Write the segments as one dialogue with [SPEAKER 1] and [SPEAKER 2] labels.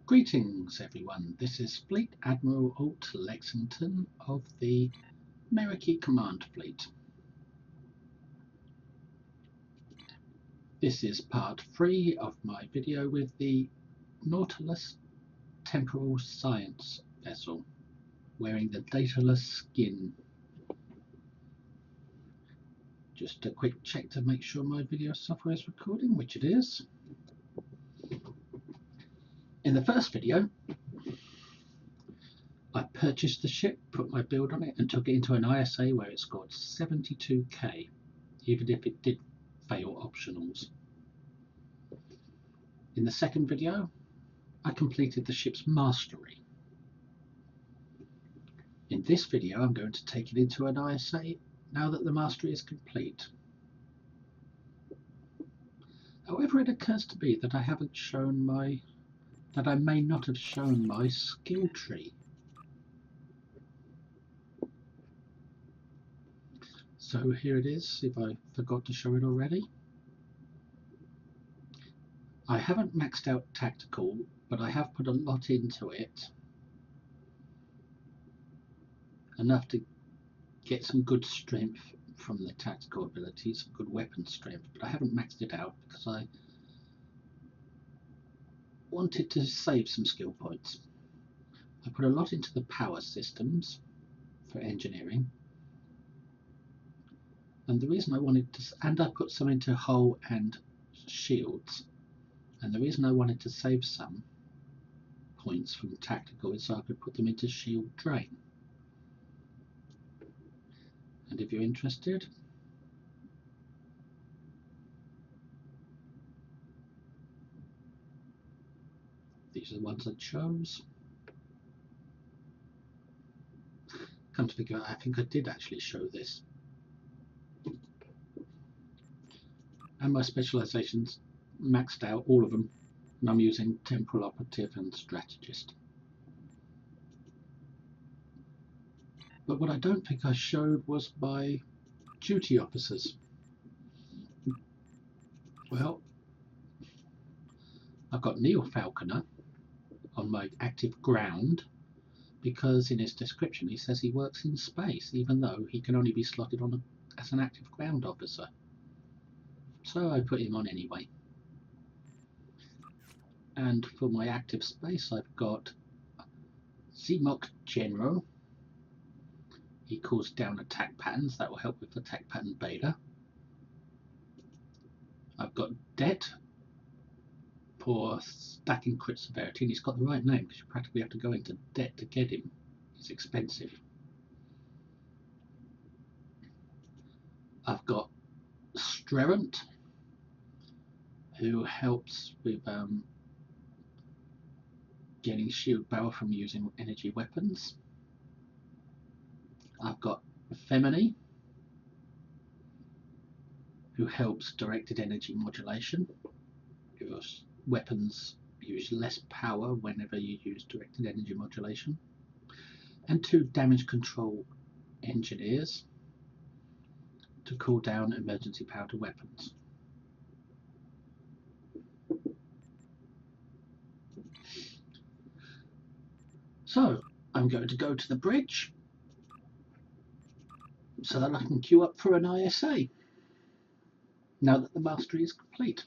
[SPEAKER 1] Greetings everyone, this is Fleet Admiral Alt Lexington of the Meriki Command Fleet. This is part 3 of my video with the Nautilus Temporal Science vessel, wearing the dataless skin. Just a quick check to make sure my video software is recording, which it is. In the first video, I purchased the ship, put my build on it and took it into an ISA where it scored 72k, even if it did fail optionals. In the second video, I completed the ship's mastery. In this video, I'm going to take it into an ISA now that the mastery is complete. However, it occurs to me that I may not have shown my skill tree. So here it is, if I forgot to show it already. I haven't maxed out tactical, but I have put a lot into it. Enough to get some good strength from the tactical abilities, some good weapon strength, but I haven't maxed it out because I wanted to save some skill points. I put a lot into the power systems for engineering. And the reason I wanted to, and I put some into hull and shields. And the reason I wanted to save some points from tactical is so I could put them into shield drain. And if you're interested, these are the ones I chose. Come to think of it, I think I did actually show this. And my specializations maxed out, all of them, and I'm using Temporal Operative and Strategist. But what I don't think I showed was my duty officers. Well, I've got Neil Falconer on my active ground because in his description he says he works in space, even though he can only be slotted on as an active ground officer. So I put him on anyway. And for my active space, I've got Zimok General. He calls down attack patterns. That will help with attack pattern beta. I've got Det for stacking crit severity, and he's got the right name because you practically have to go into debt to get him. He's expensive. I've got Strerant, who helps with getting shield barrel from using energy weapons. I've got Femini, who helps directed energy modulation. Your weapons use less power whenever you use directed energy modulation. And 2 damage control engineers to cool down emergency power to weapons. So I'm going to go to the bridge so that I can queue up for an ISA now that the mastery is complete.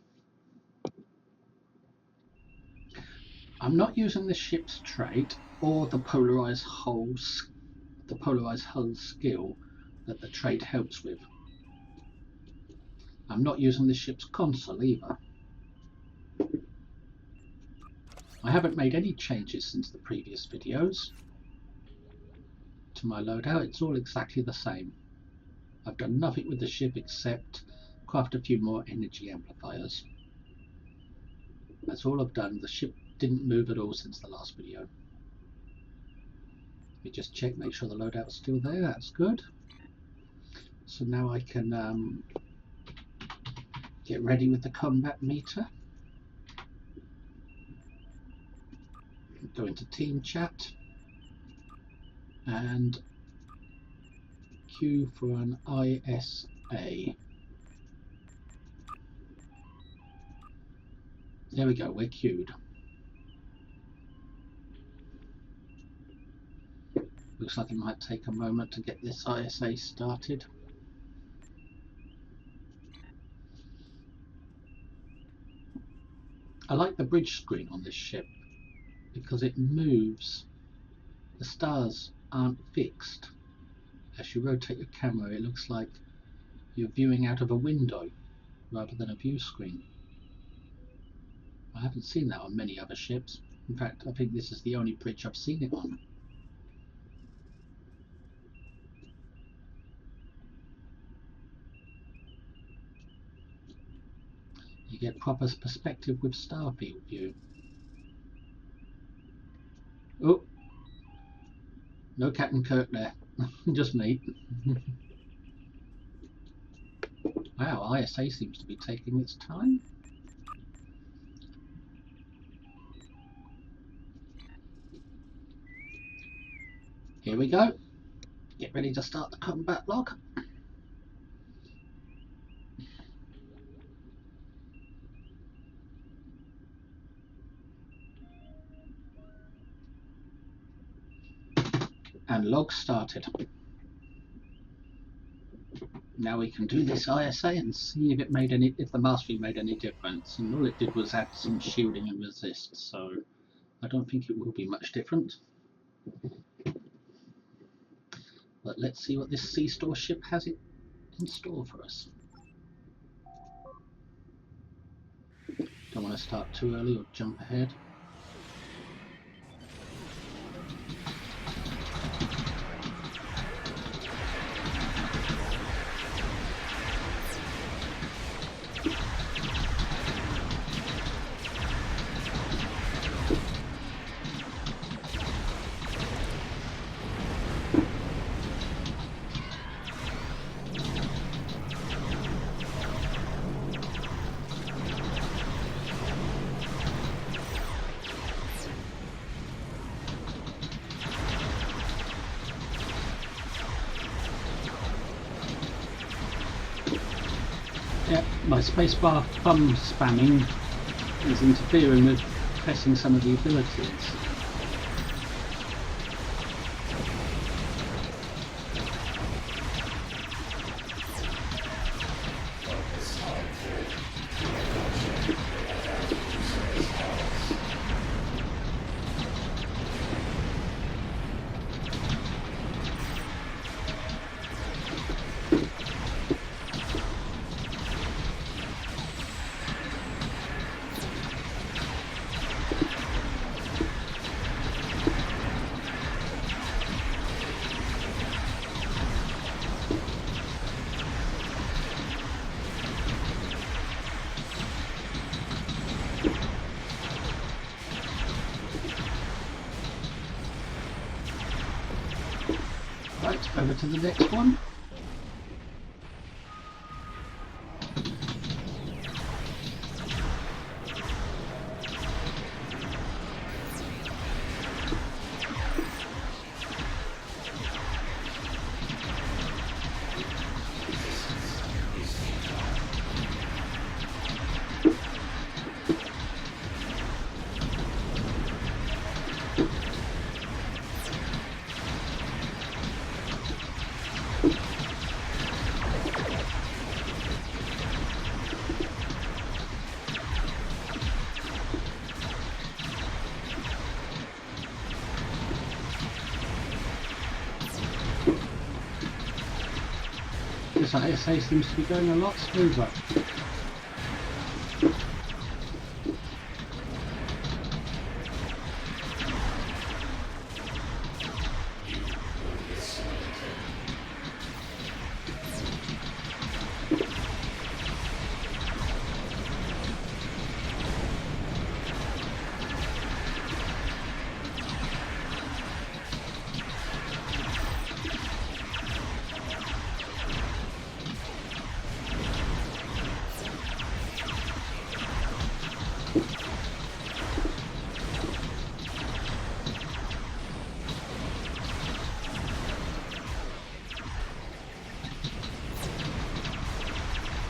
[SPEAKER 1] I'm not using the ship's trait or the polarized hull skill that the trait helps with. I'm not using the ship's console either. I haven't made any changes since the previous videos to my loadout. It's all exactly the same. I've done nothing with the ship except craft a few more energy amplifiers. That's all I've done. The ship didn't move at all since the last video. Let me just check, make sure the loadout's still there. That's good. So now I can get ready with the combat meter. Go into team chat and queue for an ISA. There we go, we're queued. Looks like it might take a moment to get this ISA started. I like the bridge screen on this ship because it moves. The stars aren't fixed. As you rotate your camera, it looks like you're viewing out of a window rather than a view screen. I haven't seen that on many other ships. In fact, I think this is the only bridge I've seen it on. You get proper perspective with starfield view. Oh, no Captain Kirk there, just me. Wow, ISA seems to be taking its time. Here we go. Get ready to start the combat log. And log started. Now we can do this ISA and see if it made any, if the mastery made any difference. And all it did was add some shielding and resist, so I don't think it will be much different. But let's see what this sea store ship has in store for us. Don't want to start too early or jump ahead. Yeah, my spacebar thumb spamming is interfering with pressing some of the abilities. Right, over to the next one. This ISA seems to be going a lot smoother.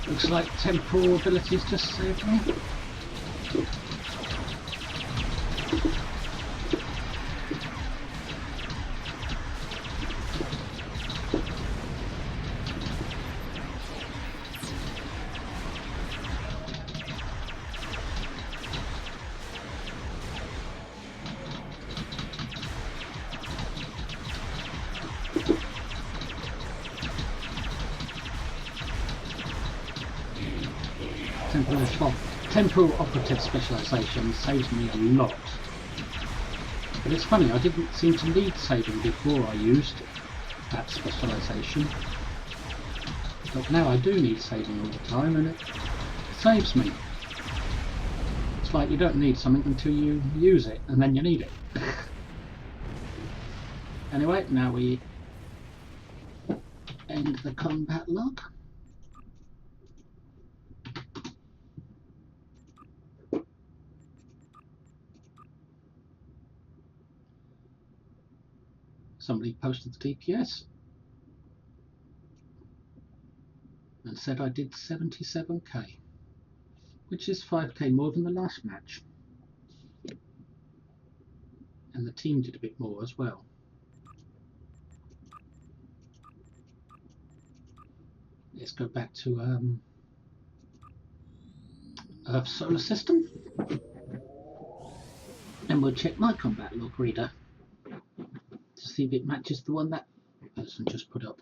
[SPEAKER 1] Looks like temporal abilities just saved me. Temporal operative specialisation saves me a lot. But it's funny, I didn't seem to need saving before I used that specialisation. But now I do need saving all the time, and it saves me. It's like you don't need something until you use it, and then you need it. Anyway, now we end the combat log. Somebody posted the DPS and said I did 77k, which is 5k more than the last match. And the team did a bit more as well. Let's go back to Earth Solar System, and we'll check my combat log reader to see if it matches the one that person just put up.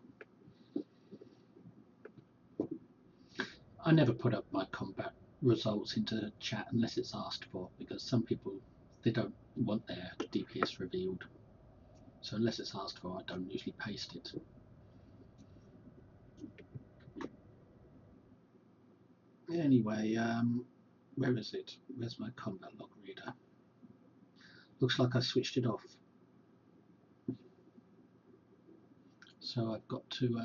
[SPEAKER 1] I never put up my combat results into chat unless it's asked for, because some people, they don't want their DPS revealed. So unless it's asked for, I don't usually paste it. Anyway, where is it? Where's my combat log reader? Looks like I switched it off. So I've got to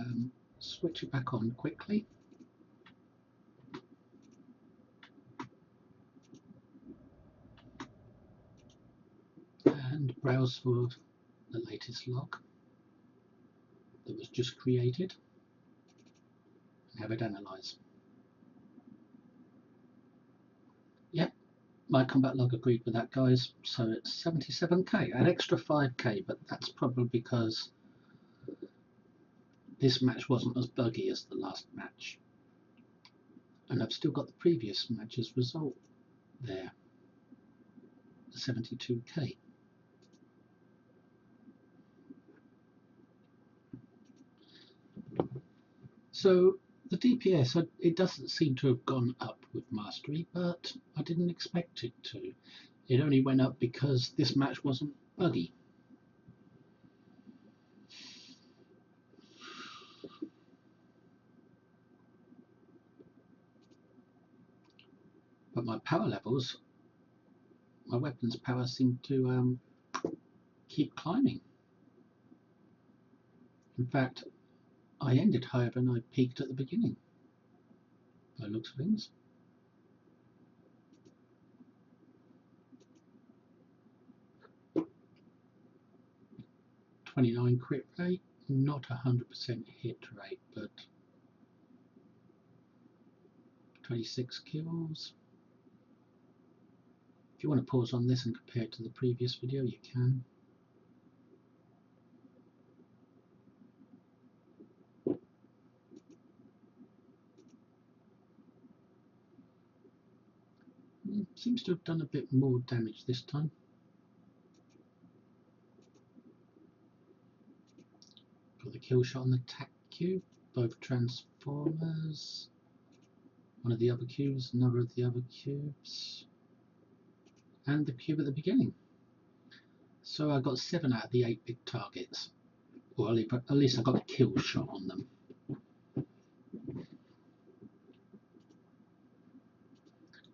[SPEAKER 1] switch it back on quickly. And browse for the latest log that was just created and have it analyse. Yep, my combat log agreed with that, guys. So it's 77k, an extra 5k, but that's probably because this match wasn't as buggy as the last match. And I've still got the previous match's result there, 72k. So the DPS, it doesn't seem to have gone up with Mastery, but I didn't expect it to. It only went up because this match wasn't buggy. But my power levels, my weapons power seemed to keep climbing. In fact, I ended higher than I peaked at the beginning, by the looks of things. .29 crit rate, not 100% hit rate, but 26 kills. If you want to pause on this and compare it to the previous video, you can. It seems to have done a bit more damage this time. Got the kill shot on the tac cube, both transformers, one of the other cubes, another of the other cubes, and the cube at the beginning. So I got 7 out of the 8 big targets, or at least I got a kill shot on them.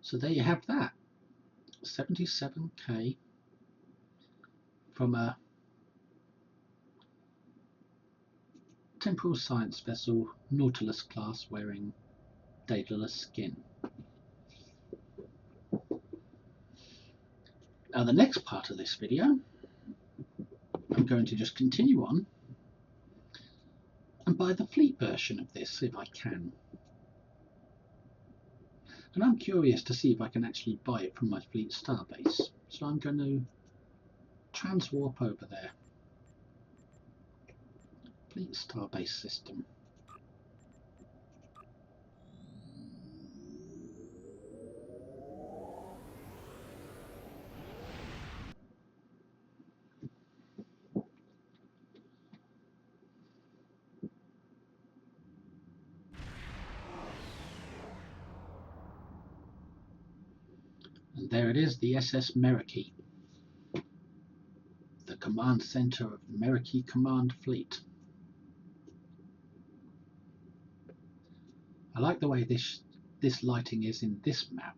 [SPEAKER 1] So there you have that, 77k from a Temporal science vessel Nautilus class wearing Daedalus skin. Now the next part of this video, I'm going to just continue on and buy the fleet version of this if I can. And I'm curious to see if I can actually buy it from my fleet starbase. So I'm going to transwarp over there. Fleet starbase system. And there it is, the SS Meriki, the command center of Meriki Command Fleet. I like the way this lighting is in this map.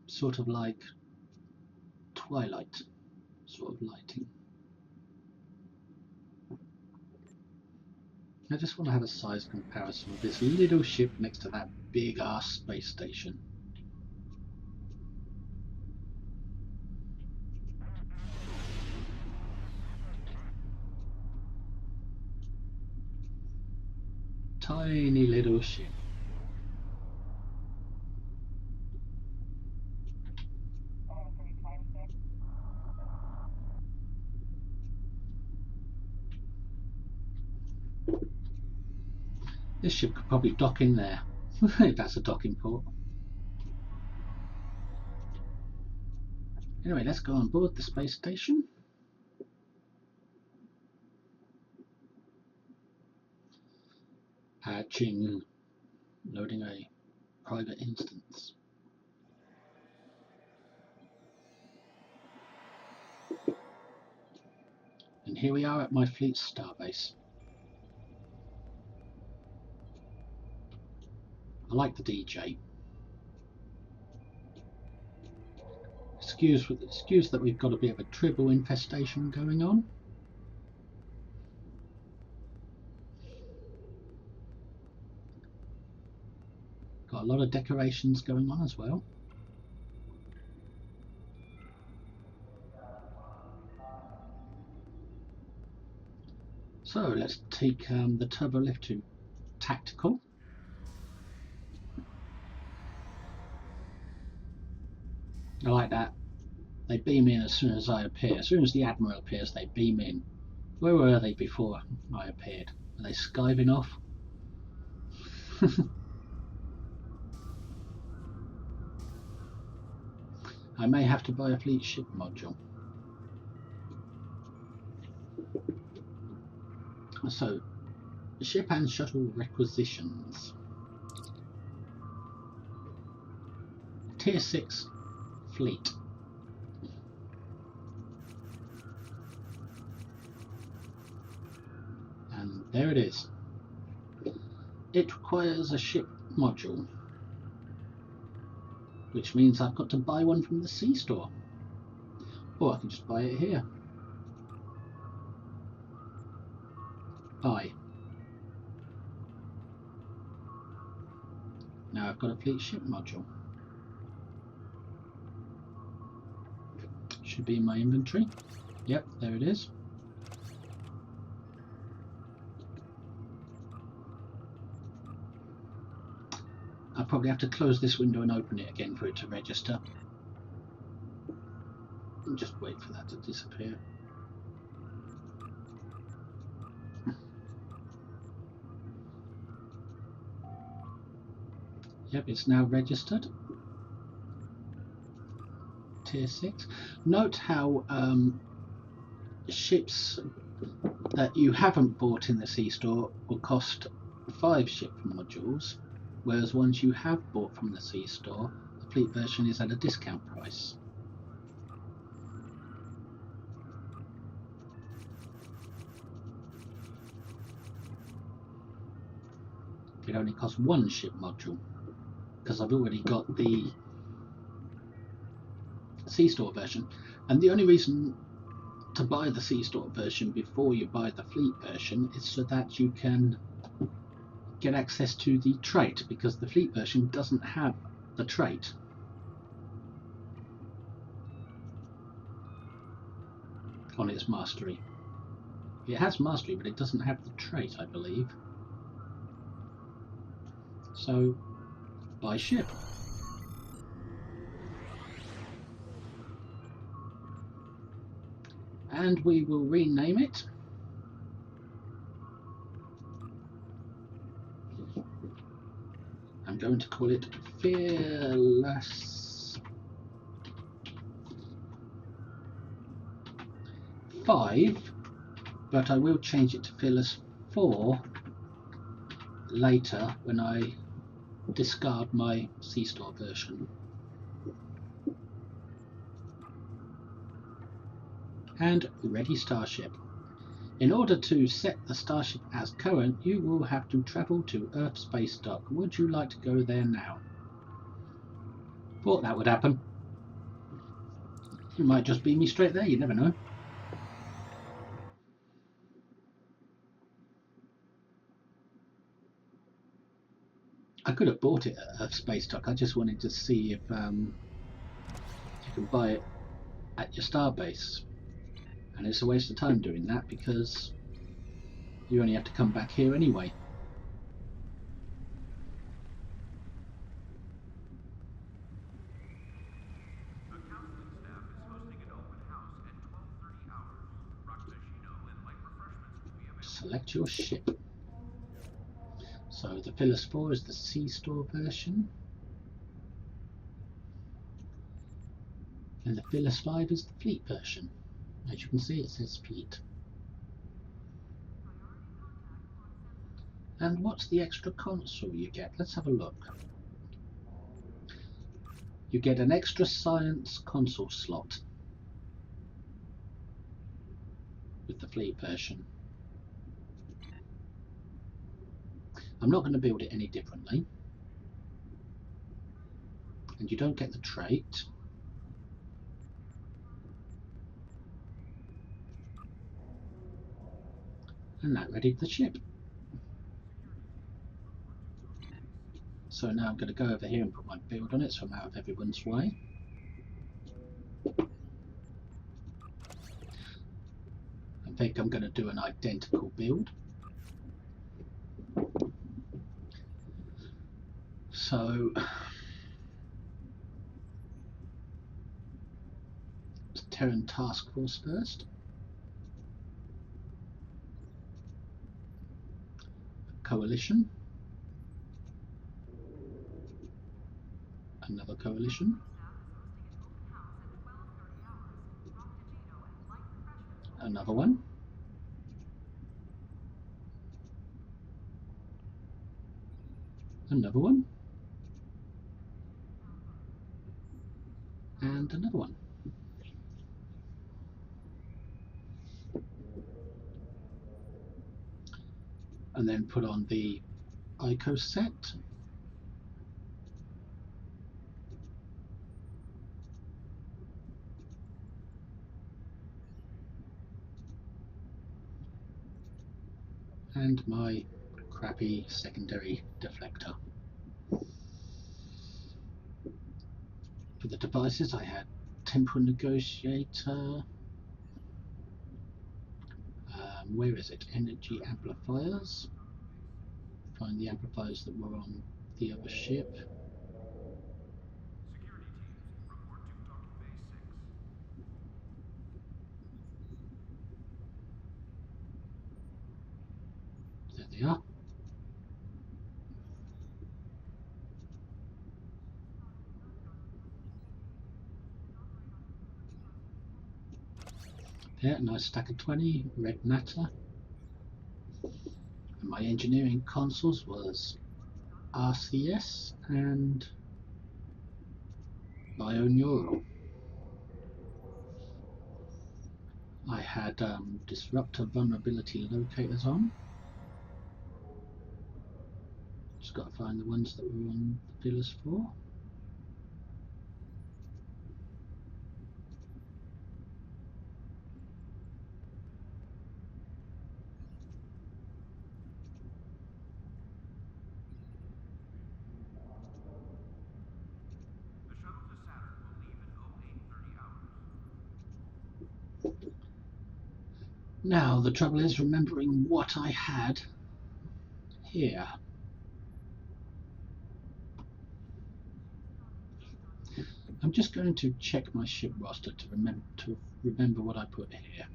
[SPEAKER 1] Sort of like Twilight sort of lighting. I just want to have a size comparison of this little ship next to that big ass space station. Tiny little ship. This ship could probably dock in there, if that's a docking port. Anyway, let's go on board the space station. Patching, loading a private instance. And here we are at my fleet's starbase. I like the DJ. Excuse that we've got a bit of a tribble infestation going on. Got a lot of decorations going on as well. So let's take the turbo lift to tactical. I like that. They beam in as soon as I appear. As soon as the Admiral appears, they beam in. Where were they before I appeared? Are they skiving off? I may have to buy a fleet ship module. So, ship and shuttle requisitions. Tier 6 fleet. And there it is. It requires a ship module, which means I've got to buy one from the sea store. Or I can just buy it here. Buy. Now I've got a fleet ship module. Should be in my inventory. Yep, there it is. I'll probably have to close this window and open it again for it to register. And just wait for that to disappear. Yep, it's now registered. Tier 6. Note how ships that you haven't bought in the sea store will cost 5 ship modules, whereas ones you have bought from the sea store, the fleet version is at a discount price. It only costs 1 ship module, because I've already got the sea store version, and the only reason to buy the sea store version before you buy the fleet version is so that you can get access to the trait, because the fleet version doesn't have the trait. On its mastery. It has mastery, but it doesn't have the trait, I believe. So, buy ship. And we will rename it. I'm going to call it Fearless 5, but I will change it to Fearless 4 later when I discard my C-Store version. And ready Starship. In order to set the Starship as current, you will have to travel to Earth Space Dock. Would you like to go there now? Thought that would happen. You might just beam me straight there, you never know. I could have bought it at Earth Space Dock. I just wanted to see if you can buy it at your starbase. And it's a waste of time doing that because you only have to come back here anyway. Select your ship. So the Phyllis 4 is the C-Store version. And the Phyllis 5 is the Fleet version. As you can see, it says Fleet. And what's the extra console you get? Let's have a look. You get an extra science console slot with the Fleet version. I'm not going to build it any differently. And you don't get the trait. And that readied the ship. So now I'm going to go over here and put my build on it so I'm out of everyone's way. I think I'm going to do an identical build. So Terran Task Force first. Coalition. Another coalition. Another one. Another one. And another one. And then put on the ICO set. And my crappy secondary deflector. For the devices I had Temporal Negotiator. Where is it? Energy amplifiers. Find the amplifiers that were on the other ship. There they are. There, nice stack of 20, red matter. And my engineering consoles was RCS and Bioneural. I had disruptor vulnerability locators on. Just got to find the ones that were on the Phyllis 4. Now the trouble is remembering what I had here. I'm just going to check my ship roster to remember what I put here.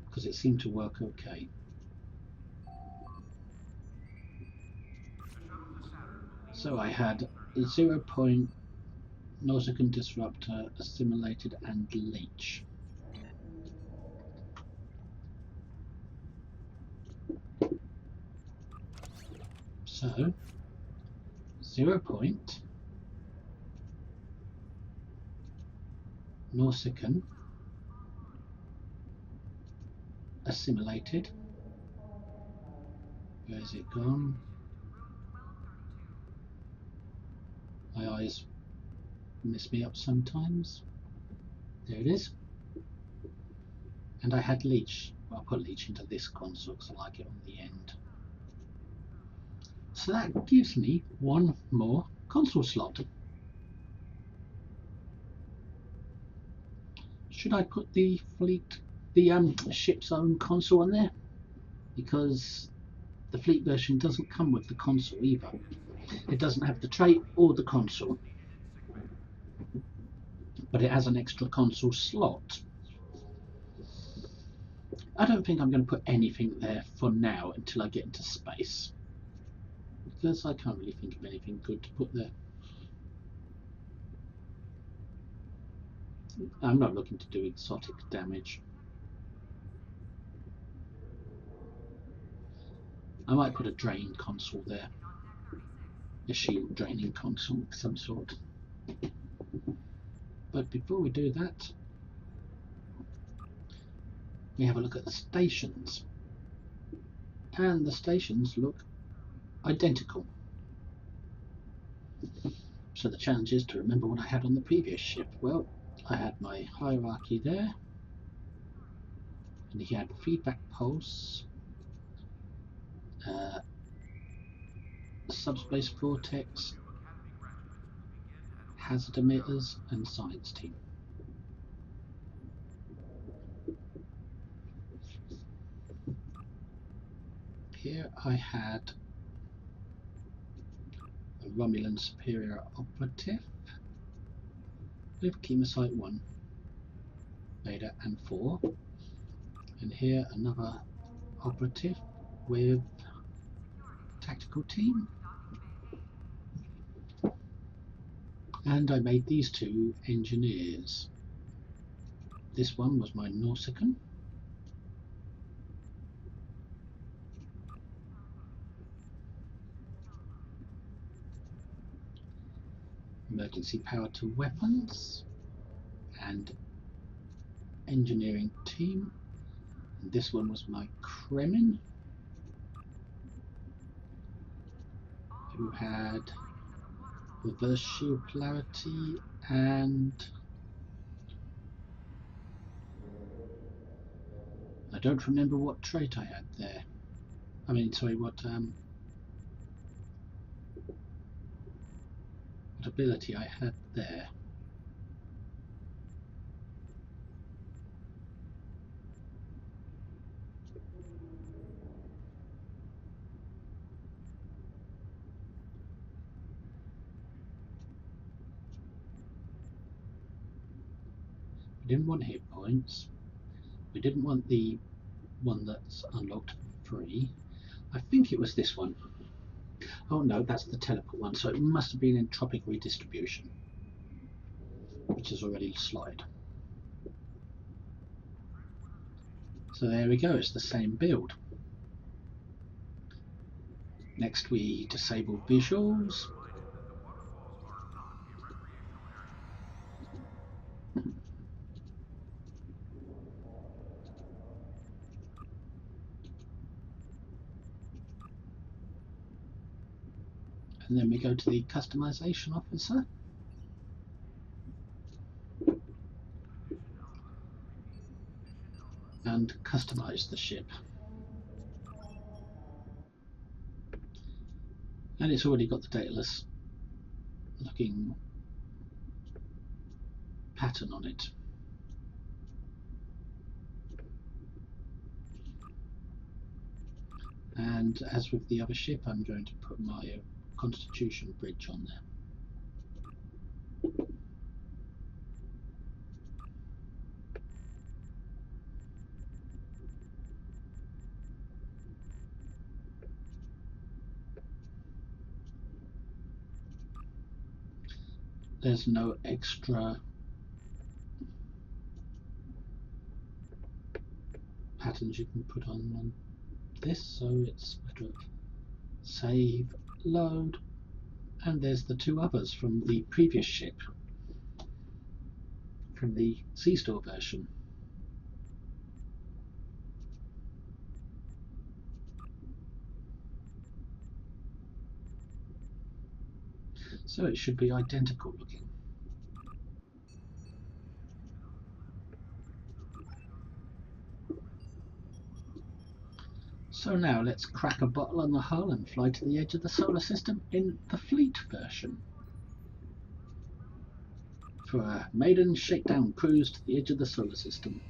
[SPEAKER 1] Because it seemed to work okay. So I had 0-point Nausicaan Disruptor, Assimilated and Leech. So 0 point Nausicaan assimilated. Where's it gone? My eyes mess me up sometimes. There it is. And I had leech. Well, I'll put leech into this console because I like it on the end. So that gives me one more console slot. Should I put the ship's own console on there? Because the fleet version doesn't come with the console either. It doesn't have the tray or the console, but it has an extra console slot. I don't think I'm going to put anything there for now until I get into space, because I can't really think of anything good to put there. I'm not looking to do exotic damage. I might put a drain console there, a shield draining console of some sort. But before we do that, we have a look at the stations, and the stations look identical. So the challenge is to remember what I had on the previous ship. Well, I had my hierarchy there, and he had feedback pulse, subspace vortex, hazard emitters, and science team. Here I had a Romulan superior operative with Chemosite 1, Beta and 4, and here another operative with tactical team, and I made these two engineers. This one was my Nausicaan, emergency power to weapons and engineering team, and this one was my Kremen, who had reverse shield polarity and I don't remember what trait I had there. I mean, sorry, what ability I had there. We didn't want hit points. We didn't want the one that's unlocked for free. I think it was this one. Oh no, that's the teleport one, so it must have been entropic redistribution, which is already slotted. So there we go, it's the same build. Next we disable visuals. And then we go to the customization officer. And customize the ship. And it's already got the Daedalus looking pattern on it. And as with the other ship, I'm going to put my Constitution bridge on there. There's no extra patterns you can put on this, so it's a matter of save load, and there's the two others from the previous ship, from the C-Store version. So it should be identical looking. So now let's crack a bottle on the hull and fly to the edge of the solar system in the fleet version for a maiden shakedown cruise to the edge of the solar system.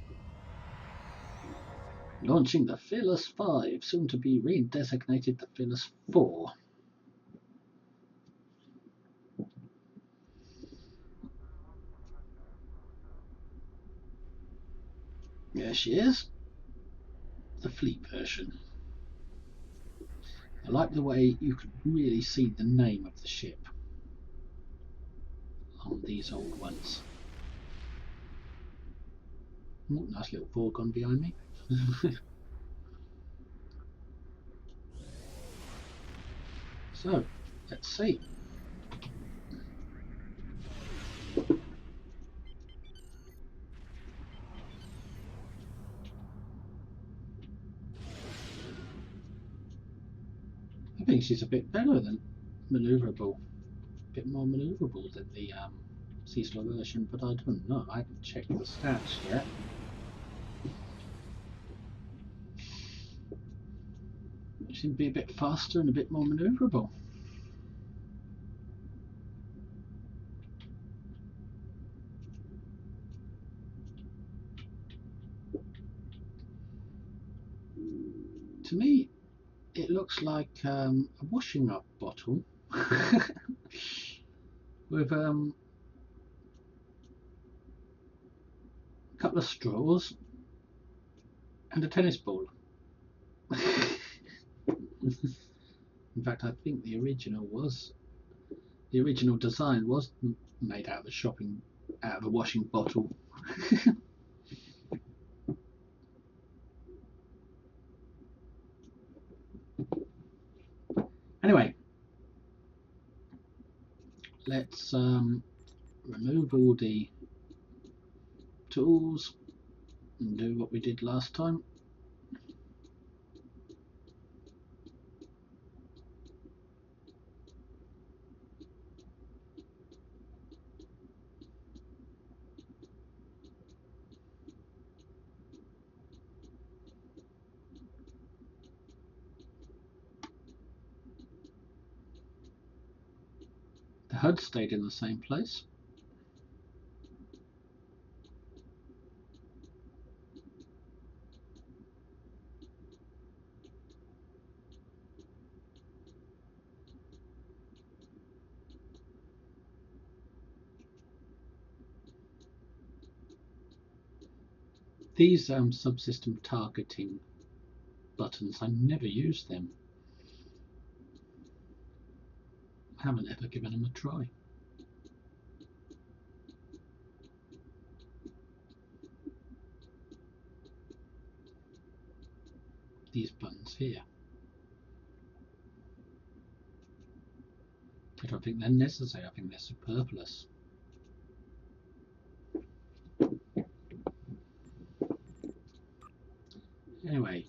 [SPEAKER 1] Launching the Fearless 5, soon to be redesignated the Fearless 4. There she is, the fleet version. I like the way you can really see the name of the ship on these old ones. Ooh, nice little foreground behind me. So, let's see. I think she's a bit better than manoeuvrable, a bit more manoeuvrable than the C-Store version, but I don't know. I haven't checked the stats yet. It seems to be a bit faster and a bit more manoeuvrable. To me, it looks like a washing up bottle with a couple of straws and a tennis ball. In fact, I think the original design was made out of a washing bottle. Anyway, let's remove all the tools and do what we did last time. The HUD stayed in the same place. These subsystem targeting buttons, I never use them. I haven't ever given them a try. These buttons here, I don't think they're necessary. I think they're superfluous. Anyway,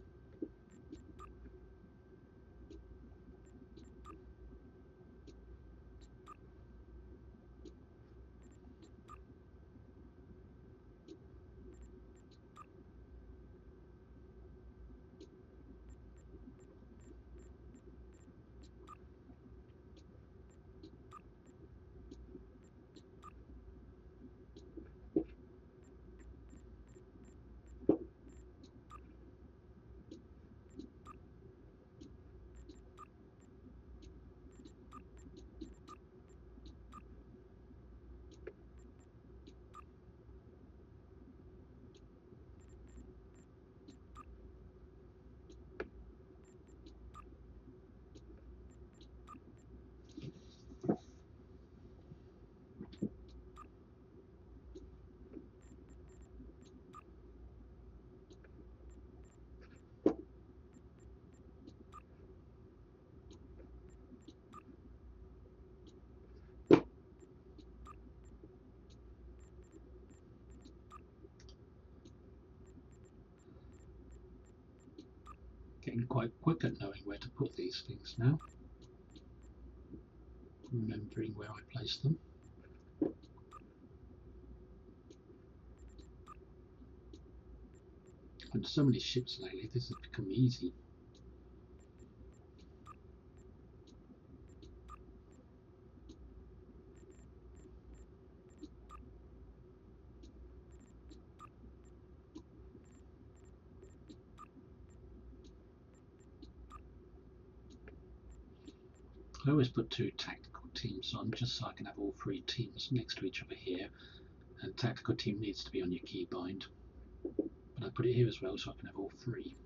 [SPEAKER 1] Getting quite quick at knowing where to put these things now. Remembering where I placed them. And so many ships lately, this has become easy. I always put 2 tactical teams on just so I can have all 3 teams next to each other here, and tactical team needs to be on your keybind, but I put it here as well so I can have all 3.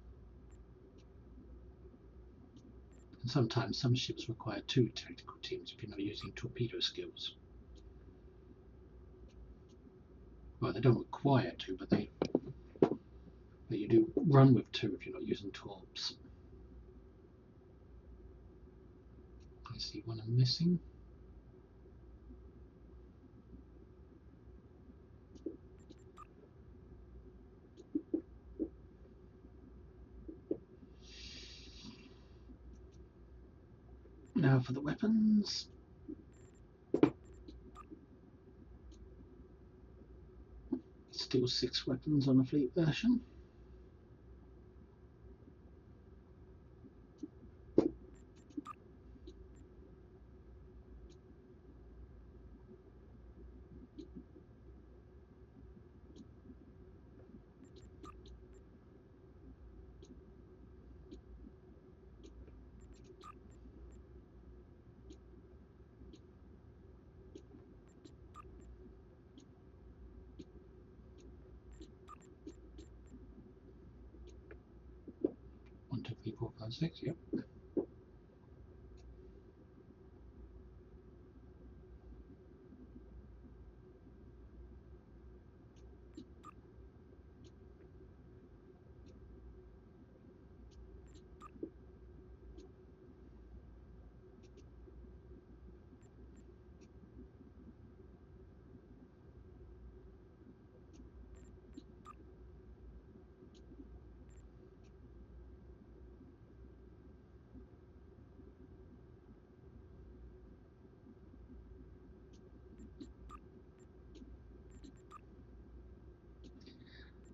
[SPEAKER 1] And sometimes some ships require 2 tactical teams if you're not using torpedo skills. Well, they don't require 2, but you do run with 2 if you're not using torps. I see one I'm missing. Now for the weapons. Still 6 weapons on a fleet version. One, 2, 3, 4, 5, 6, yep.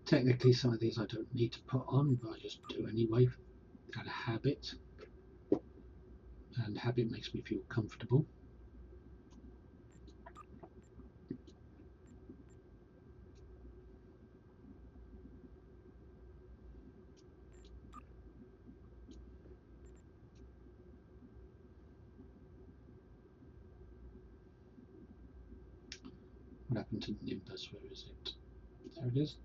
[SPEAKER 1] Technically some of these I don't need to put on, but I just do anyway, out of habit. And habit makes me feel comfortable. What happened to Nimbus? Where is it? There it is.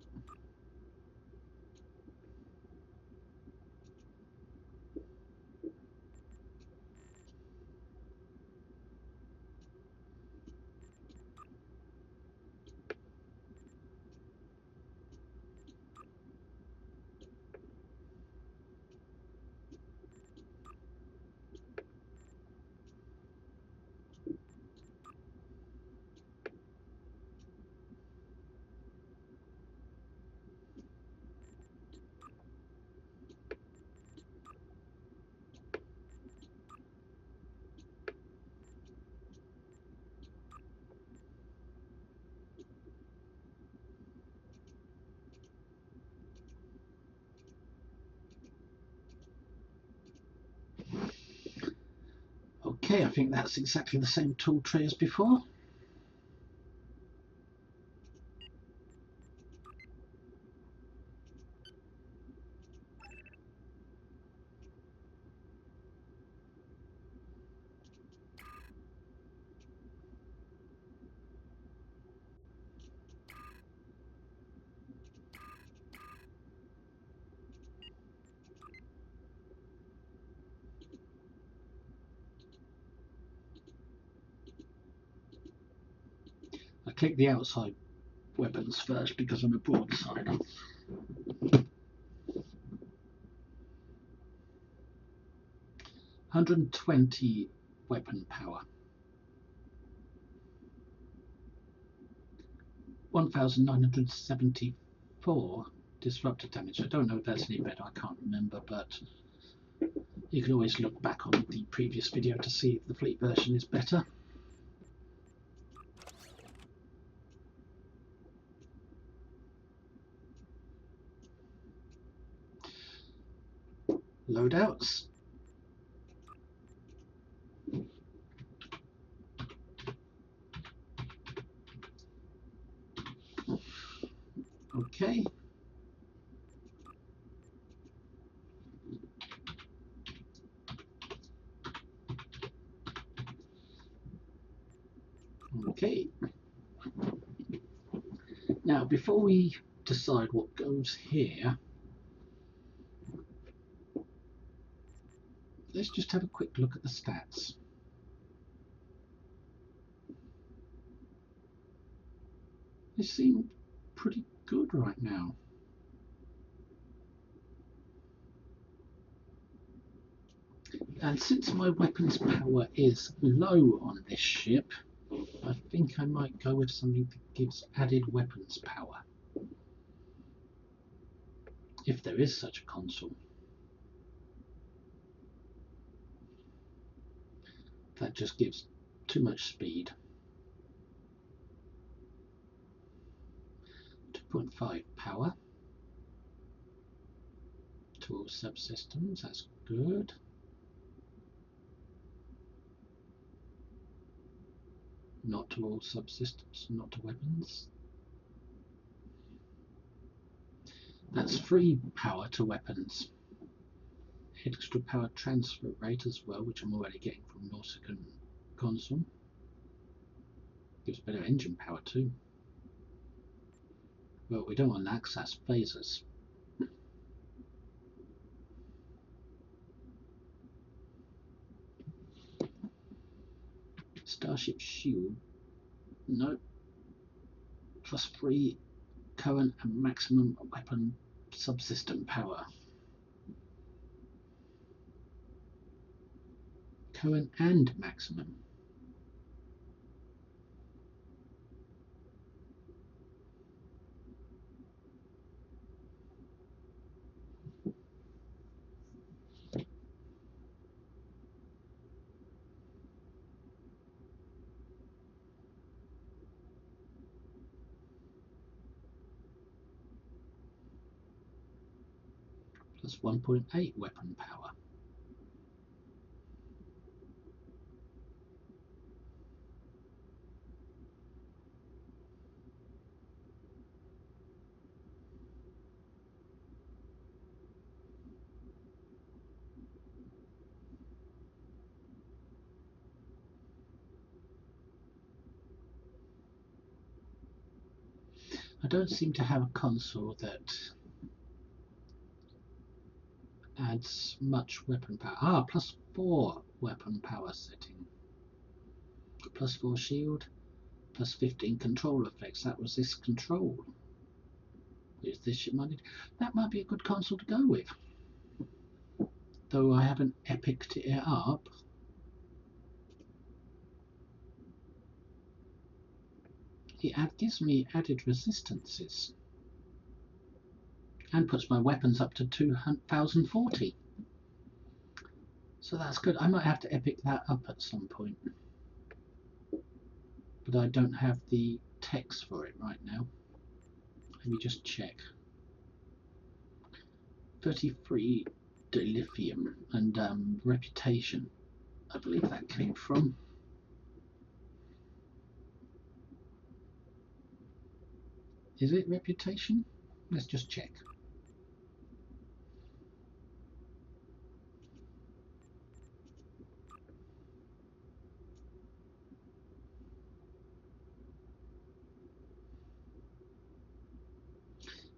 [SPEAKER 1] Okay, I think that's exactly the same tool tray as before. I click the outside weapons first because I'm a broadsider. 120 weapon power. 1974 disruptor damage. I don't know if that's any better, I can't remember, but You can always look back on the previous video to see if the fleet version is better. Loadouts. Okay. Okay. Now, before we decide what goes here, let's just have a quick look at the stats. They seem pretty good right now. And since my weapons power is low on this ship, I think I might go with something that gives added weapons power. If there is such a console. That just gives too much speed. 2.5 power. To all subsystems, that's good. Not to all subsystems, not to weapons. That's 3 power to weapons. Extra power transfer rate as well, which I'm already getting from Nautican console. Gives better engine power too. Well, we don't want that because that's phasers. Starship shield. No. +3 current and maximum weapon subsystem power. Current and maximum. Plus 1.8 weapon power. I don't seem to have a console that adds much weapon power. +4 weapon power setting. +4 shield. +15 control effects. That was this control. Is this ship minded? That might be a good console to go with. Though I haven't epicked it up. It gives me added resistances. And puts my weapons up to 2040. So that's good. I might have to epic that up at some point. But I don't have the text for it right now. Let me just check. 33 dilithium and reputation. I believe that came from. Is it reputation? Let's just check.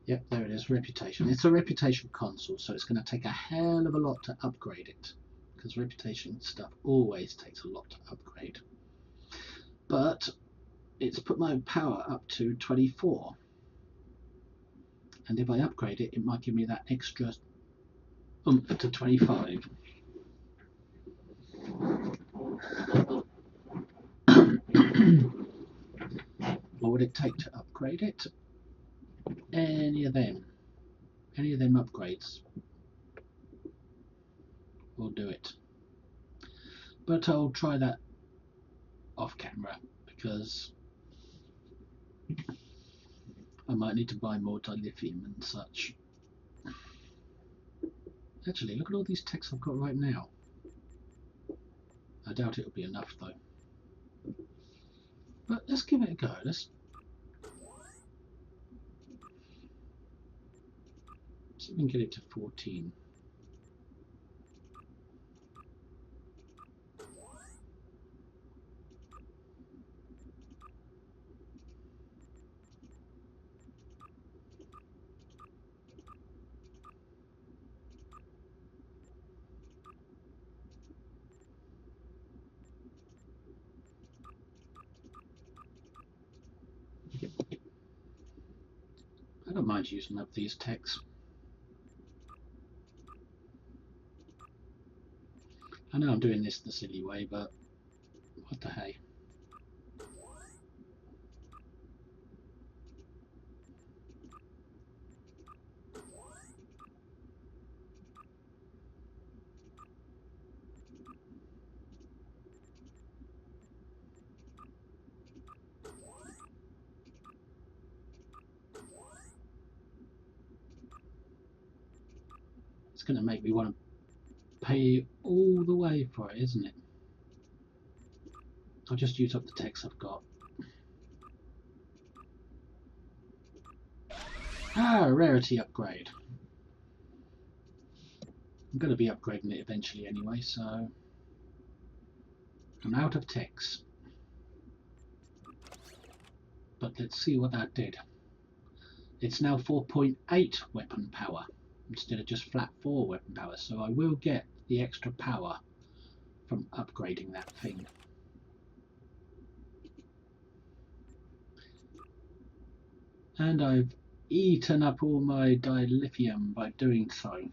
[SPEAKER 1] Yep, there it is, reputation. It's a reputation console, so it's going to take a hell of a lot to upgrade it, because reputation stuff always takes a lot to upgrade. But it's put my power up to 24. And if I upgrade it, it might give me that extra oomph to 25. What would it take to upgrade it? Any of them upgrades. will do it. But I'll try that off camera because I might need to buy more dilithium and such. Actually, look at all these techs I've got right now. I doubt it'll be enough though. But let's give it a go. Let's see if we can get it to 14. I don't mind using up these techs. I know I'm doing this the silly way, but what the hey. It's going to make me want to pay all the way for it, isn't it? I'll just use up the techs I've got. Ah, rarity upgrade. I'm going to be upgrading it eventually anyway, so I'm out of techs. But let's see what that did. It's now 4.8 weapon power instead of just flat 4 weapon power, so I will get the extra power from upgrading that thing. And I've eaten up all my dilithium by doing so.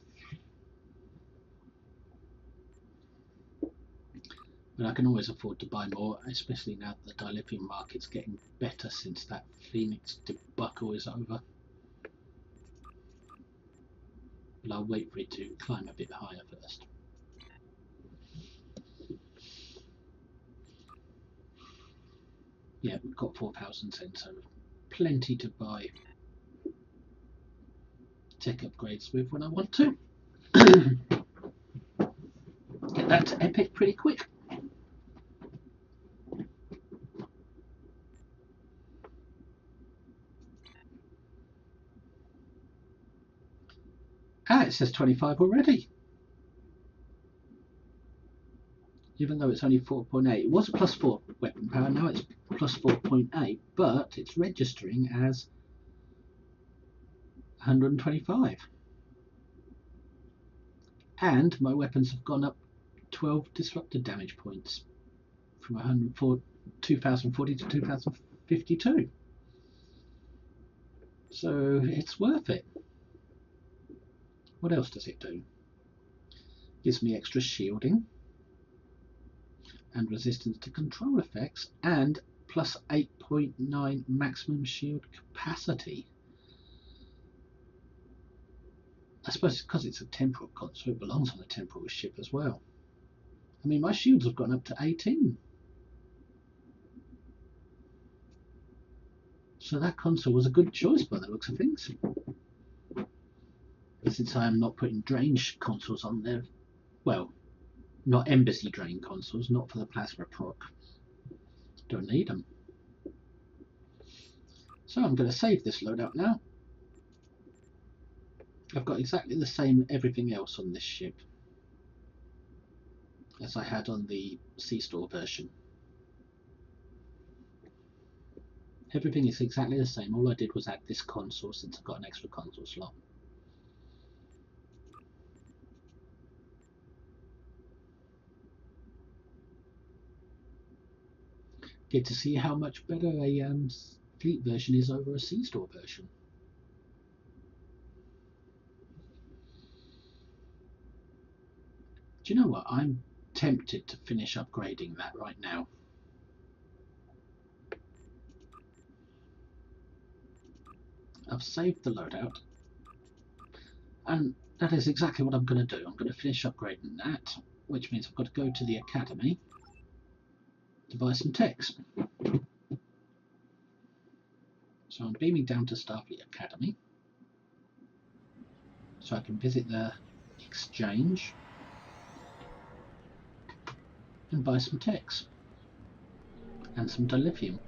[SPEAKER 1] But I can always afford to buy more, especially now that the dilithium market's getting better since that Phoenix debacle is over. But I'll wait for it to climb a bit higher first. Yeah, we've got 4,000 cents, so plenty to buy tech upgrades with when I want to. Get that to epic pretty quick. Ah, it says 25 already. Even though it's only 4.8. It was plus 4 weapon power, now it's plus 4.8, but it's registering as 125. And my weapons have gone up 12 disrupted damage points from 2040 to 2052. So it's worth it. What else does it do? Gives me extra shielding and resistance to control effects and plus 8.9 maximum shield capacity. I suppose because it's a temporal console, it belongs on a temporal ship as well. I mean, my shields have gone up to 18. So that console was a good choice by the looks of things. Since I am not putting drain consoles on there, well, not embassy drain consoles, not for the plasma proc. Don't need them. So I'm going to save this loadout now. I've got exactly the same everything else on this ship as I had on the C-Store version. Everything is exactly the same. All I did was add this console since I've got an extra console slot. Get to see how much better a fleet version is over a C-Store version. Do you know what? I'm tempted to finish upgrading that right now. I've saved the loadout, and that is exactly what I'm going to do. I'm going to finish upgrading that, which means I've got to go to the academy to buy some techs. So I'm beaming down to Starfleet Academy so I can visit the exchange and buy some techs and some dilithium.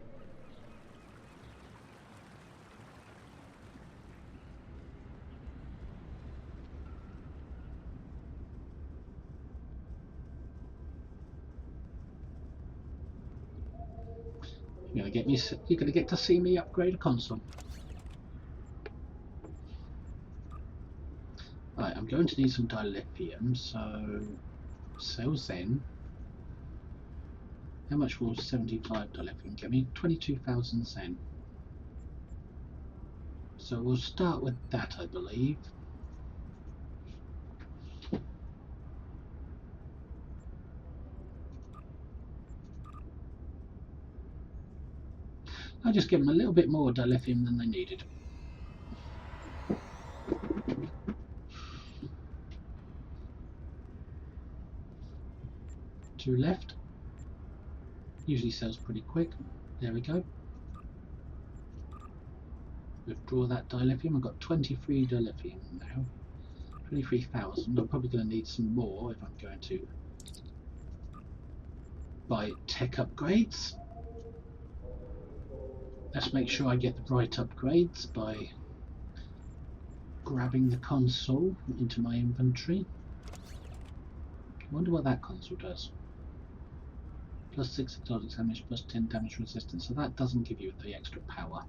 [SPEAKER 1] You're going to get to see me upgrade a console. Right, I'm going to need some dilithium, so sales then. How much will 75 dilithium give me? 22,000 Zen. So we'll start with that, I believe. I'll just give them a little bit more dilithium than they needed. Two left. Usually sells pretty quick. There we go. Withdraw that dilithium. I've got 23 dilithium now. 23,000. I'm probably going to need some more if I'm going to buy tech upgrades. Let's make sure I get the right upgrades by grabbing the console into my inventory. I wonder what that console does. Plus 6 exotic damage, plus 10 damage resistance. So that doesn't give you the extra power.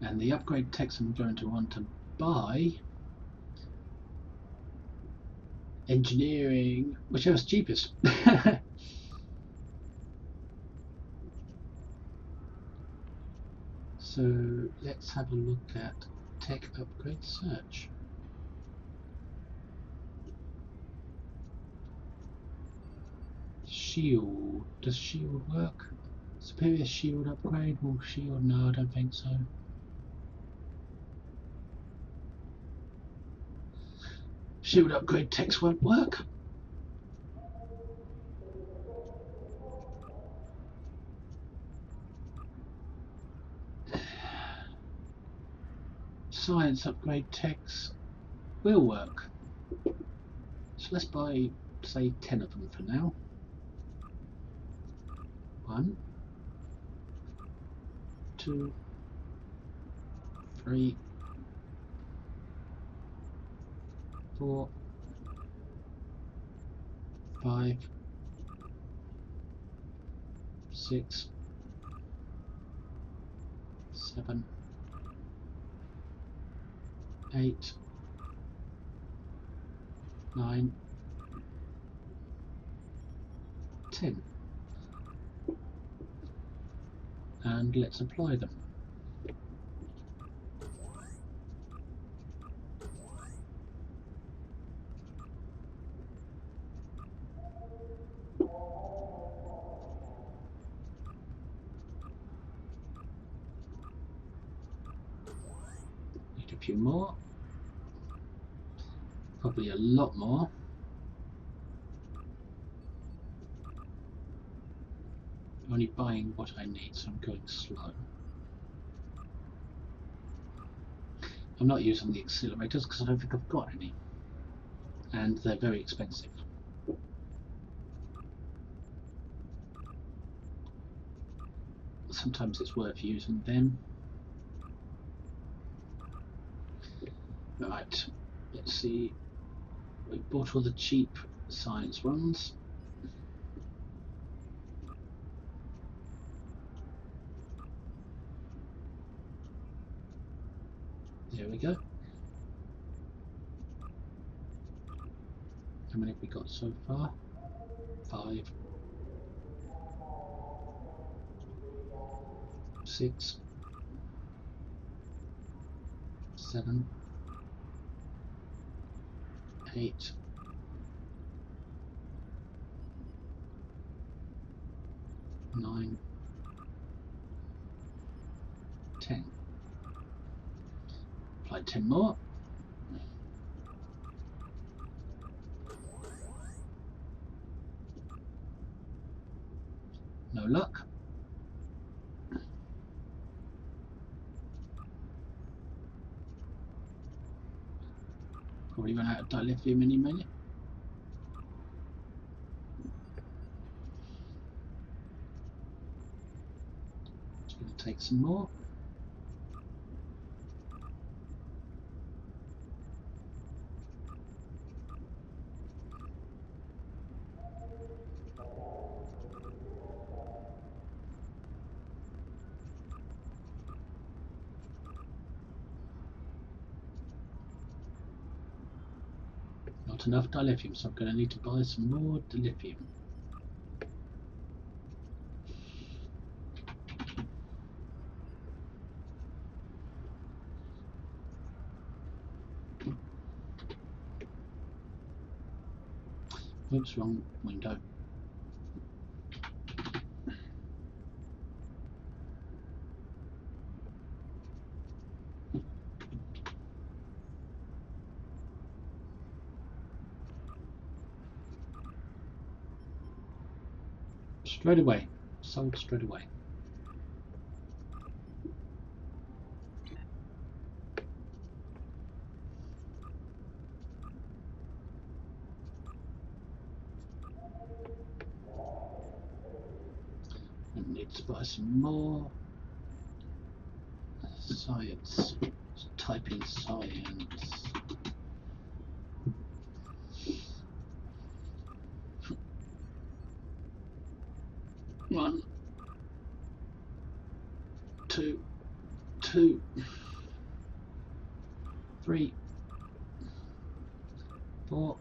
[SPEAKER 1] And the upgrade techs I'm going to want to buy, engineering, whichever's cheapest. So let's have a look at tech upgrade search. Shield. Does shield work? Superior shield upgrade? Well, shield, no, I don't think so. Shield upgrade techs won't work. Science upgrade techs will work. So let's buy, say, 10 of them for now. 1, 2, 3, 4, 5, 6, 7, 8, 9, 10. And let's apply them. Need a few more. Probably a lot more. I'm only buying what I need, so I'm going slow. I'm not using the accelerators because I don't think I've got any. And they're very expensive. Sometimes it's worth using them. Right, let's see. We bought all the cheap science ones. There we go. How many have we got so far? 5, 6, 7, 8, 9, 10. Apply 10 more. No luck. Probably run out of dilithium any minute. Just going to take some more. Not enough dilithium, so I'm going to need to buy some more dilithium. Oops, wrong window. Straight away, sold straight away. And need to buy some more. Science. Just type in science. One, two, 3, 4,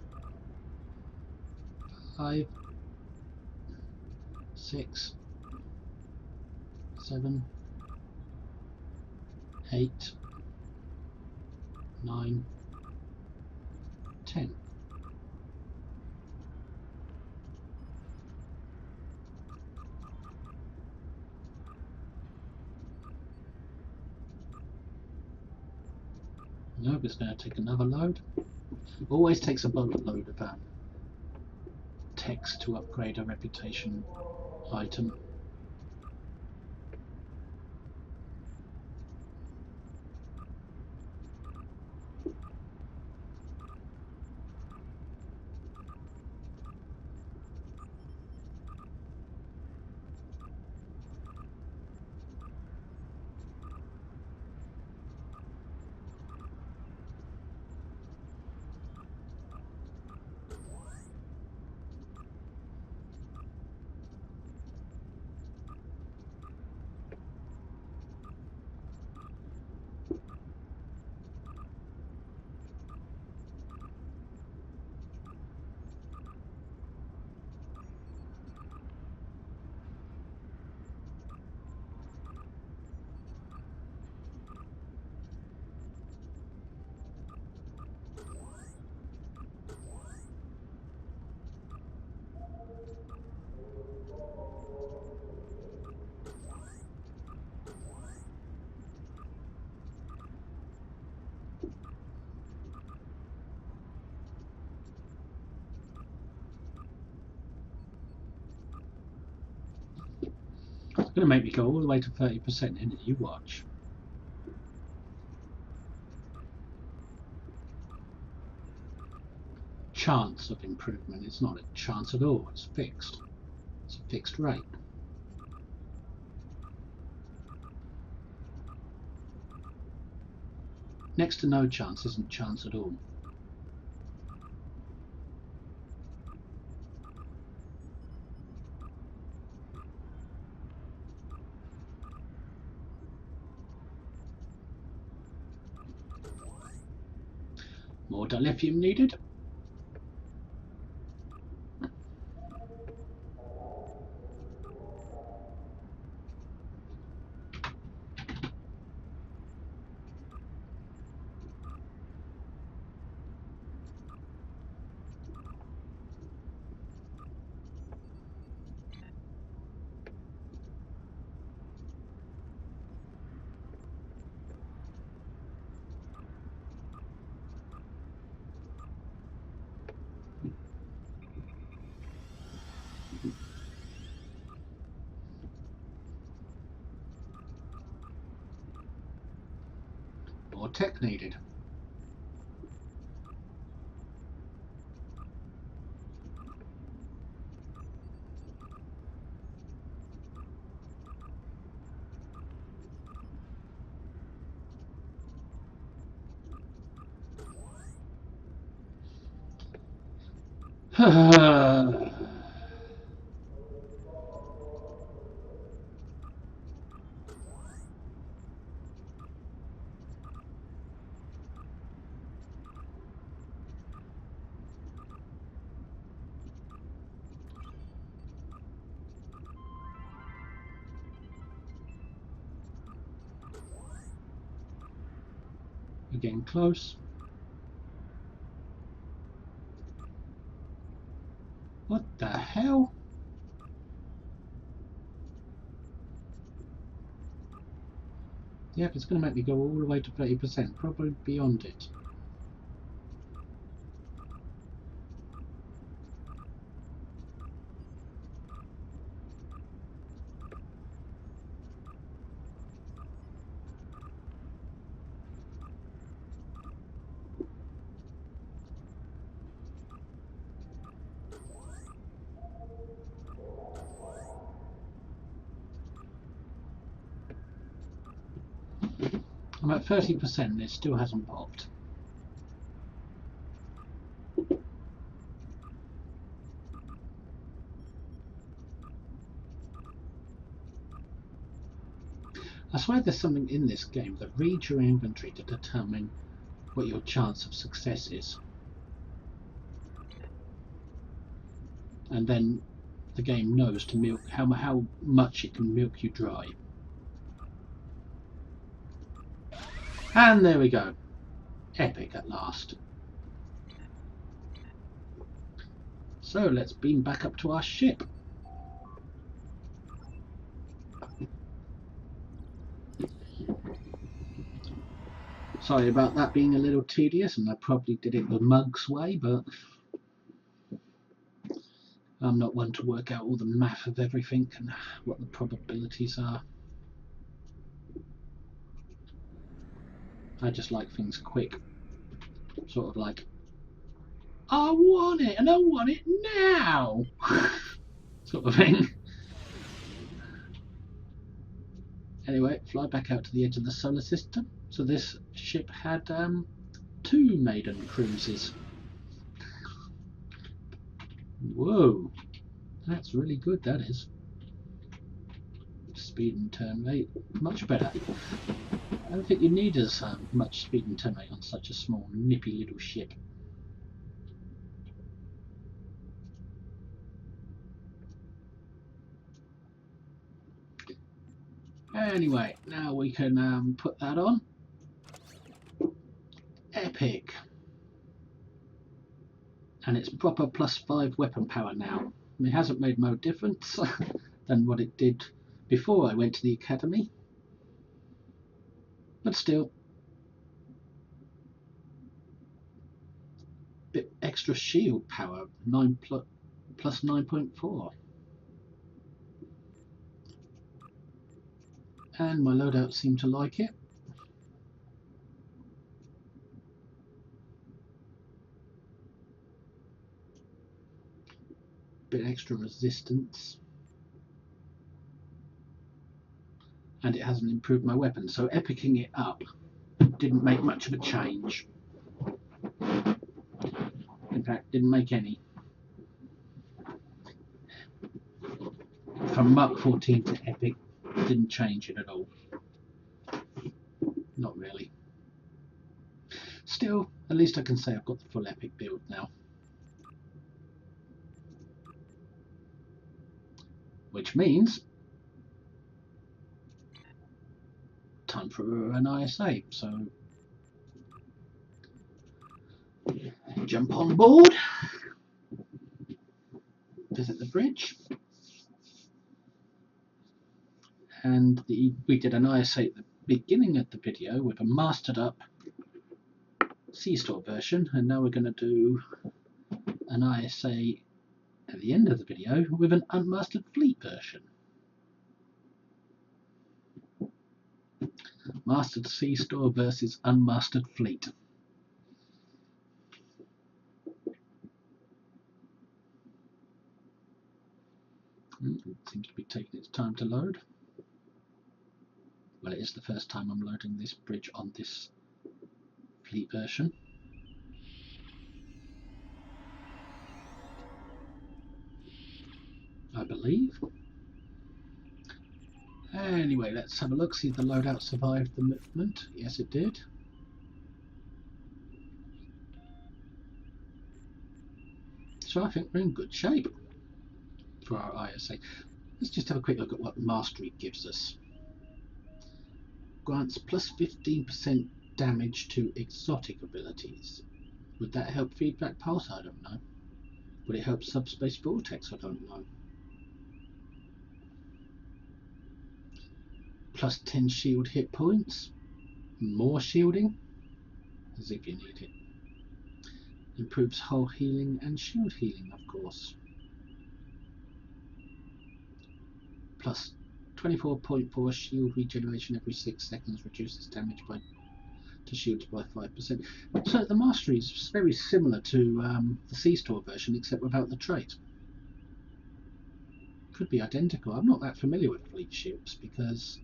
[SPEAKER 1] 5, 6, 7, 8, 9, 10. Nope, it's going to take another load. Always takes a boatload of text to upgrade a reputation item. It's going to make me go all the way to 30% in it, you watch. Chance of improvement. It's not a chance at all, it's fixed. It's a fixed rate. Next to no chance isn't chance at all. More dilithium needed. tech needed. We're getting close. What the hell? Yep, it's going to make me go all the way to 30%, probably beyond it. I'm at 30% and it still hasn't popped. I swear there's something in this game that reads your inventory to determine what your chance of success is. And then the game knows to milk how much it can milk you dry. And there we go. Epic at last. So let's beam back up to our ship. Sorry about that being a little tedious, and I probably did it the mug's way, but I'm not one to work out all the math of everything and what the probabilities are. I just like things quick. Sort of like, I want it and I want it now sort of thing. Anyway, fly back out to the edge of the solar system. So this ship had 2 maiden cruises. Whoa, that's really good, that is. Speed and turn rate, much better. I don't think you need as much speed and turn rate on such a small, nippy little ship. Anyway, now we can put that on. Epic. And it's proper +5 weapon power now. It hasn't made no difference than what it did before I went to the academy. But still, bit extra shield power, plus 9.4. And my loadout seemed to like it. Bit extra resistance. And it hasn't improved my weapon, so epicking it up didn't make much of a change. In fact, didn't make any. From Mark 14 to Epic, didn't change it at all. Not really. Still, at least I can say I've got the full Epic build now. Which means time for an ISA, so jump on board, visit the bridge, and we did an ISA at the beginning of the video with a mastered up C-Store version, and now we're going to do an ISA at the end of the video with an unmastered fleet version. Mastered sea store versus unmastered fleet. It seems to be taking its time to load. Well, it is the first time I'm loading this bridge on this fleet version. I believe. Anyway, let's have a look, see if the loadout survived the movement. Yes, it did. So I think we're in good shape for our ISA. Let's just have a quick look at what Mastery gives us. Grants plus 15% damage to exotic abilities. Would that help Feedback Pulse? I don't know. Would it help Subspace Vortex? I don't know. Plus 10 shield hit points. More shielding, as if you need it. Improves hull healing and shield healing, of course. Plus 24.4 shield regeneration every 6 seconds, reduces damage to shields by 5%. So the Mastery is very similar to the Sea Store version, except without the trait. Could be identical. I'm not that familiar with fleet ships because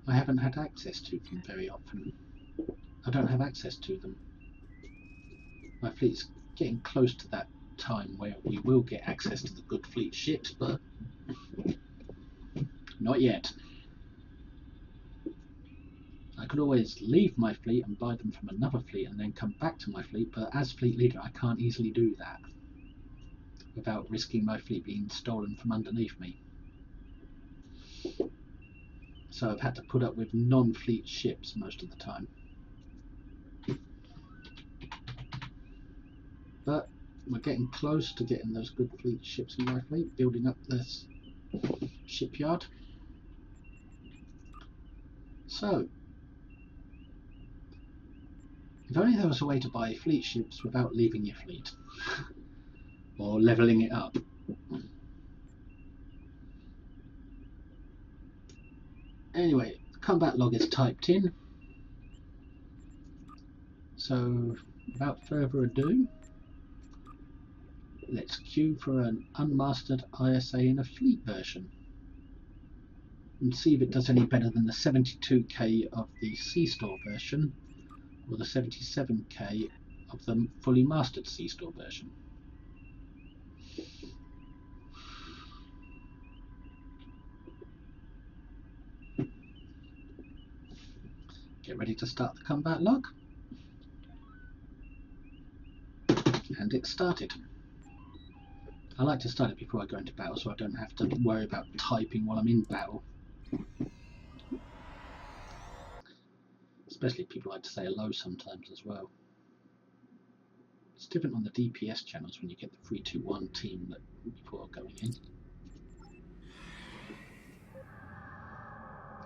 [SPEAKER 1] I haven't had access to them very often. I don't have access to them. My fleet's getting close to that time where we will get access to the good fleet ships, but not yet. I could always leave my fleet and buy them from another fleet and then come back to my fleet, but as fleet leader I can't easily do that without risking my fleet being stolen from underneath me. So I've had to put up with non-fleet ships most of the time. But we're getting close to getting those good fleet ships in my fleet, building up this shipyard. So, if only there was a way to buy fleet ships without leaving your fleet, or levelling it up. Anyway, the combat log is typed in. So, without further ado, let's queue for an unmastered ISA in a fleet version and see if it does any better than the 72k of the Sea Store version or the 77k of the fully mastered Sea Store version. Get ready to start the combat log. And it started. I like to start it before I go into battle so I don't have to worry about typing while I'm in battle. Especially people like to say hello sometimes as well. It's different on the DPS channels when you get the 3-2-1 team that before going in.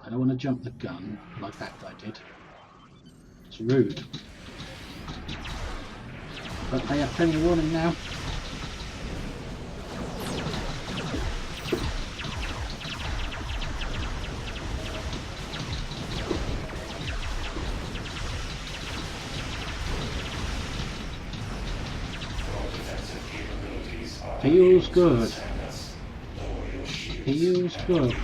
[SPEAKER 1] I don't want to jump the gun like that guy did. It's rude. But they have plenty of warning now. Feels good. Feels good.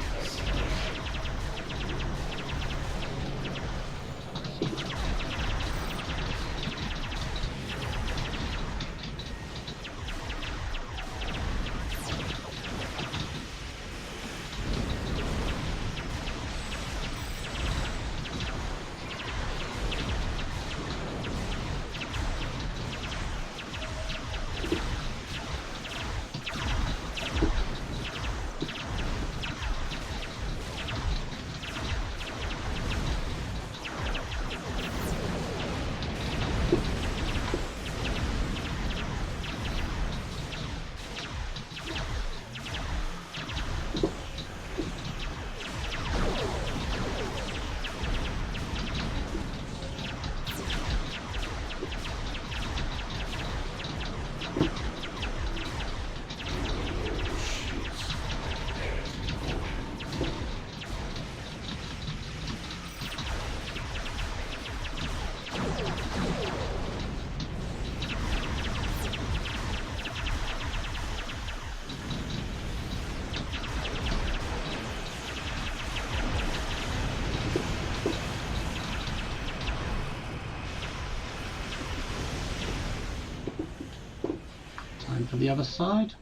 [SPEAKER 1] Time for the other side.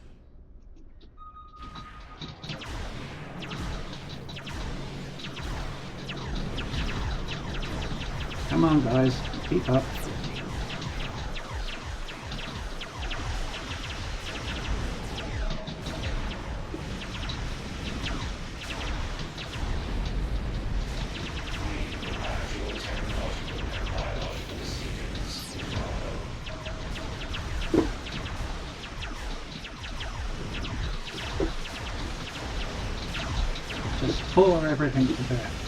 [SPEAKER 1] Come on guys, keep up. Just pour everything to death.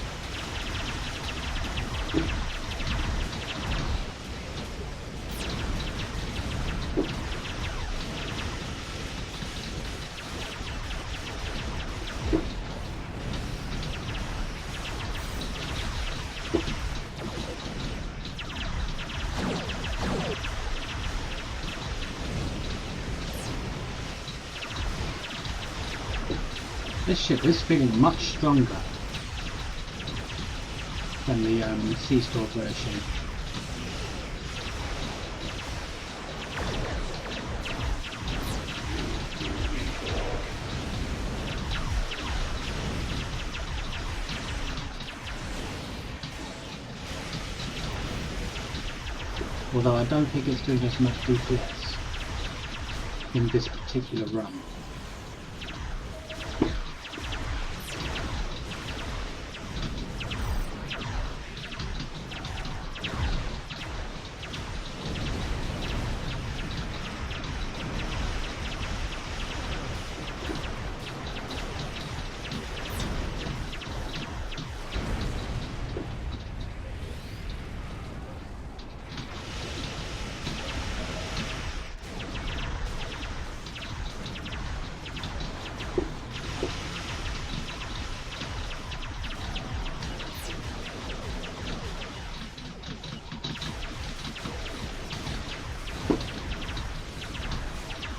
[SPEAKER 1] This ship is feeling much stronger than the Sea Store version. Although I don't think it's doing as much DPS in this particular run.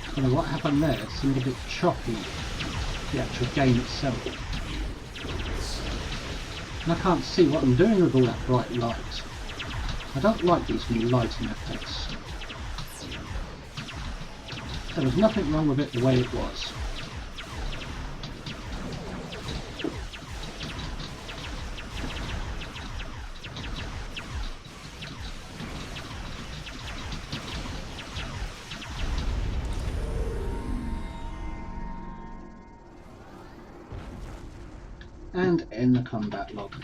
[SPEAKER 1] I don't know what happened there, it seemed a bit choppy, the actual game itself. And I can't see what I'm doing with all that bright light. I don't like these new lighting effects. There was nothing wrong with it the way it was. And end the combat log.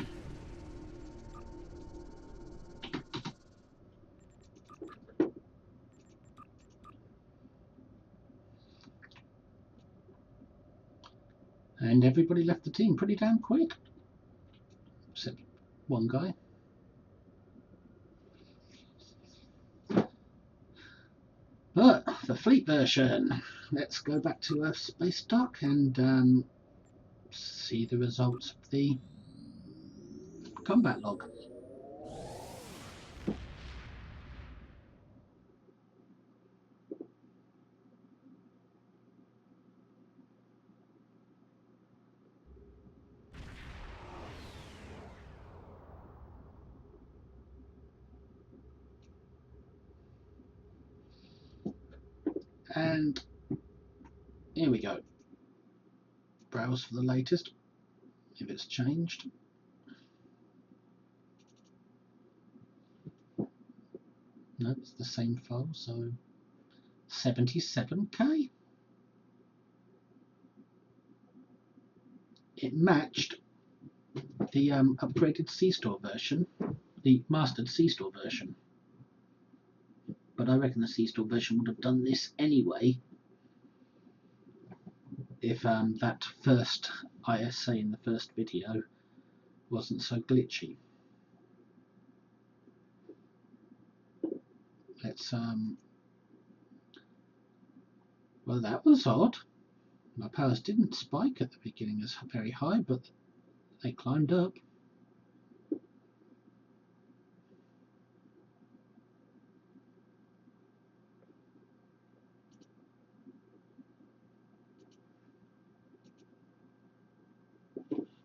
[SPEAKER 1] And everybody left the team pretty damn quick, except one guy. But the fleet version, let's go back to Earth Space Dock and see the results of the combat log. And here we go. Browse for the latest, if it's changed. No, it's the same file, so 77k. It matched the upgraded Sea Store version, the mastered Sea Store version. But I reckon the Sea Store version would have done this anyway if that first ISA in the first video wasn't so glitchy. Let's well, that was odd. My powers didn't spike at the beginning as very high, but they climbed up.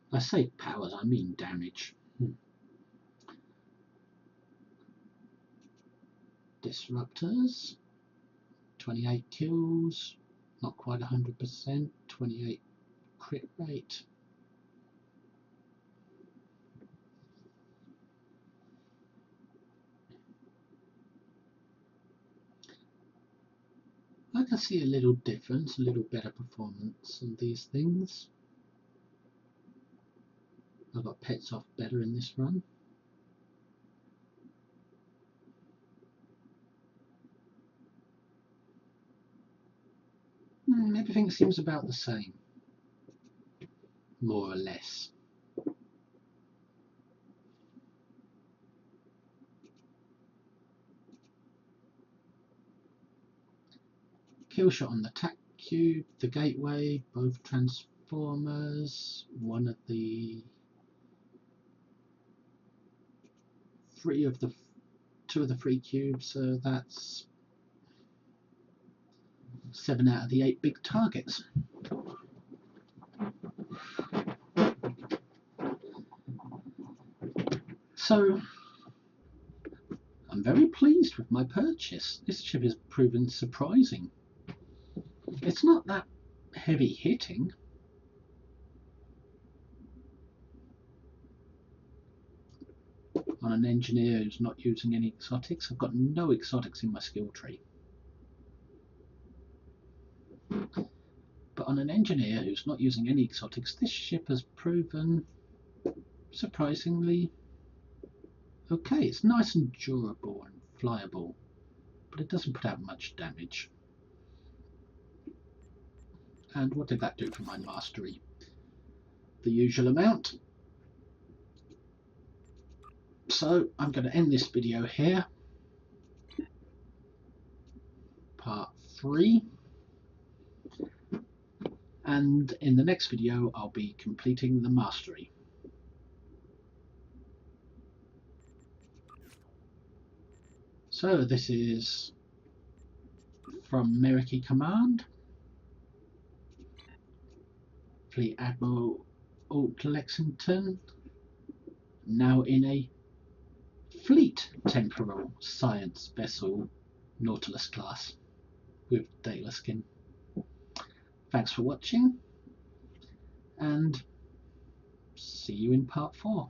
[SPEAKER 1] I say powers, I mean damage. Disruptors. 28 kills, not quite 100%, 28 crit rate. I can see a little difference, a little better performance on these things. I got pets off better in this run. Everything seems about the same, more or less. Kill shot on the tac cube, the gateway, both transformers, two of the free cubes, so that's 7 out of the 8 big targets. So I'm very pleased with my purchase. This ship has proven surprising. It's not that heavy hitting. On an engineer who's not using any exotics, I've got no exotics in my skill tree. But on an engineer who's not using any exotics, this ship has proven surprisingly okay. It's nice and durable and flyable, but it doesn't put out much damage. And what did that do for my mastery? The usual amount. So I'm going to end this video here. Part 3. And in the next video I'll be completing the mastery. So this is from Meriki Command, Fleet Admiral Alt Lexington, now in a Fleet Temporal Science Vessel Nautilus class with Data skin. Thanks for watching, and see you in part 4.